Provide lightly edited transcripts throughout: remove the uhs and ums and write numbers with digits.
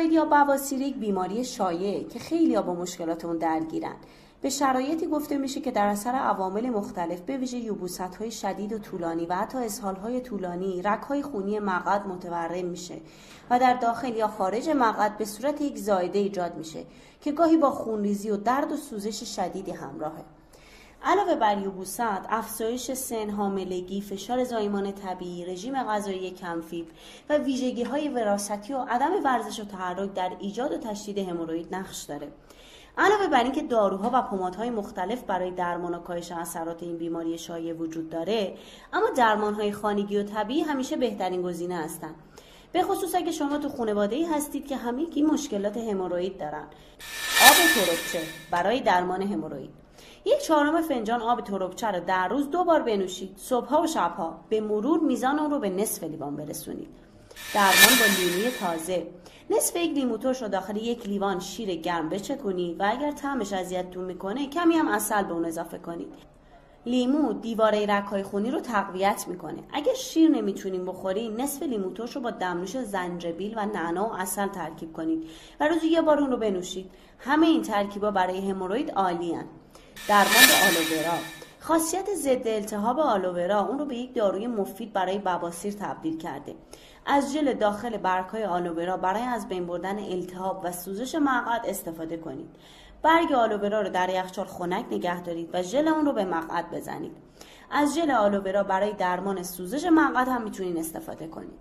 هموروئید یا بواسیر یک بیماری شایعه که خیلی‌ها با مشکلات اون درگیرن. به شرایطی گفته میشه که در اثر عوامل مختلف به ویژه یبوست‌های شدید و طولانی و حتی اسهال‌های طولانی رگ‌های خونی مقعد متورم میشه و در داخل یا خارج مقعد به صورت یک زائده ایجاد میشه که گاهی با خونریزی و درد و سوزش شدیدی همراهه. علاوه بر یبوست، افزایش سن، حاملگی، فشار زایمان طبیعی، رژیم غذایی کم‌فیبر و ویژگی‌های وراثتی و عدم ورزش و تحرک در ایجاد و تشدید هموروئید نقش داره. علاوه بر اینکه داروها و پمادهای مختلف برای درمان و کاهش اثرات این بیماری شایع وجود داره، اما درمان‌های خانگی و طبیعی همیشه بهترین گزینه هستند. به خصوص اگه شما تو خانواده‌ای هستید که همگی مشکلات هموروئید دارن. آب تربچه برای درمان هموروئید. 1/4 فنجان آب تربچه رو در روز 2 بار بنوشید. صبح‌ها و شب‌ها. به مرور میزان اون رو به نصف لیوان برسونید. درمان با لیموی تازه. نصف یک لیمو ترش رو داخل 1 لیوان شیر گرم بچکونید و اگر طعمش اذیتتون میکنه کمی هم عسل به اون اضافه کنید. لیمو دیواره رگ‌های خونی رو تقویت میکنه. اگر شیر نمیتونین بخورین، نصف لیمو ترش رو با دمنوش زنجبیل و نعنا و عسل ترکیب کنید و روزی 1 بار اون رو بنوشید. همه این ترکیبا برای هموروئید عالی‌ان. درمان با آلوورا. خاصیت ضد التهاب آلوورا اون رو به یک داروی مفید برای بواسیر تبدیل کرده. از ژل داخل برگ‌های آلوورا برای از بین بردن التهاب و سوزش مقعد استفاده کنید. برگ آلوورا رو در یخچال خنک نگه دارید و ژل اون رو به مقعد بزنید. از ژل آلوورا برای درمان سوزش مقعد هم میتونید استفاده کنید.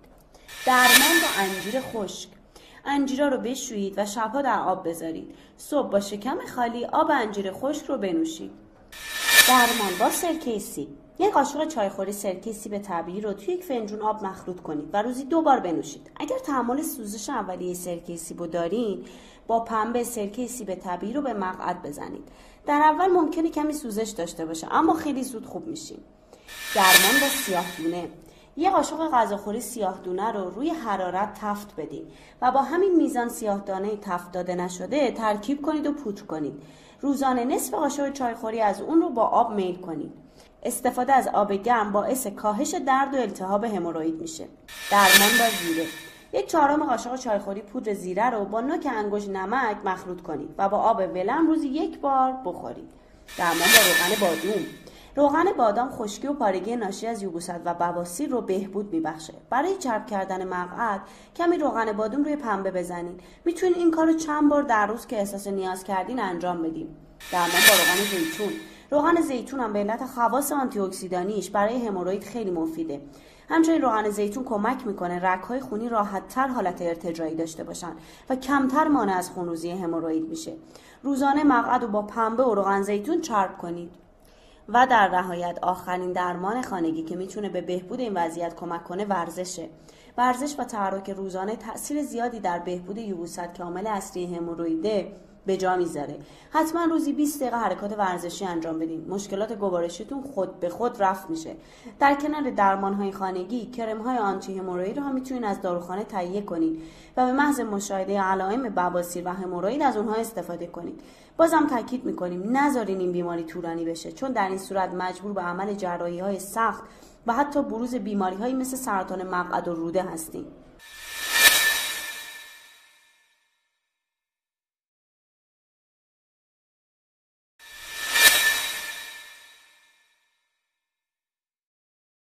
درمان با انجیر خشک. انجیرا رو بشویید و شبها در آب بذارید. صبح با شکم خالی آب انجیر خشک رو بنوشید. درمان با سرکه سیب. 1 قاشق چایخوری سرکه سیب طبیعی رو توی 1 فنجون آب مخلوط کنید و روزی 2 بار بنوشید. اگر تحمل سوزش اولیه سرکه سیب رو دارین، با پنبه سرکه سیب طبیعی رو به مقعد بزنید. در اول ممکنه کمی سوزش داشته باشه اما خیلی زود خوب میشین. درمان با سیاه‌دونه. 1 قاشق غذاخوری سیاه‌دونه رو روی حرارت تفت بدید و با همین میزان سیاه‌دانه تفت داده نشده ترکیب کنید و پودر کنید. روزانه نصف قاشق چایخوری از اون رو با آب میل کنید. استفاده از آب گرم باعث کاهش درد و التهاب هموروئید میشه. درمان با زیره. 1/4 قاشق چایخوری پودر زیره رو با نوک انگشت نمک مخلوط کنید و با آب ولرم روزی 1 بار بخورید. درمان با روغن بادام. روغن بادام خشکی و پارگی ناشی از یبوست و بواسیر رو بهبود میبخشه. برای چرب کردن مقعد کمی روغن بادام روی پنبه بزنید. میتونید این کارو چند بار در روز که احساس نیاز کردین انجام بدیم. درمان با روغن زیتون. روغن زیتون هم به علت خواص آنتی اکسیدانیش برای هموروئید خیلی مفیده. همچنین روغن زیتون کمک میکنه رگ‌های خونی راحت‌تر حالت ارتجاعی داشته باشن و کمتر مانع از خونریزی هموروئید میشه. روزانه مقعد رو با پنبه و روغن زیتون چرب کنید. و در نهایت آخرین درمان خانگی که میتونه به بهبود این وضعیت کمک کنه ورزشه. ورزش و تحرک روزانه تأثیر زیادی در بهبود یبوست که عامل اصلی هموروئیده به جا میذاره. حتما روزی 20 دقیقه حرکات ورزشی انجام بدین. مشکلات گوارشیتون خود به خود رفع میشه. در کنار درمان‌های خانگی، کرم‌های آنتی هموروئید رو هم میتونین از داروخانه تهیه کنین و به محض مشاهده علائم بواسیر و هموروئید از اونها استفاده کنید. بازم تاکید میکنیم نذارین این بیماری طولانی بشه، چون در این صورت مجبور به عمل جراحی‌های سخت و حتی بروز بیماری‌هایی مثل سرطان مقعد و روده هستین.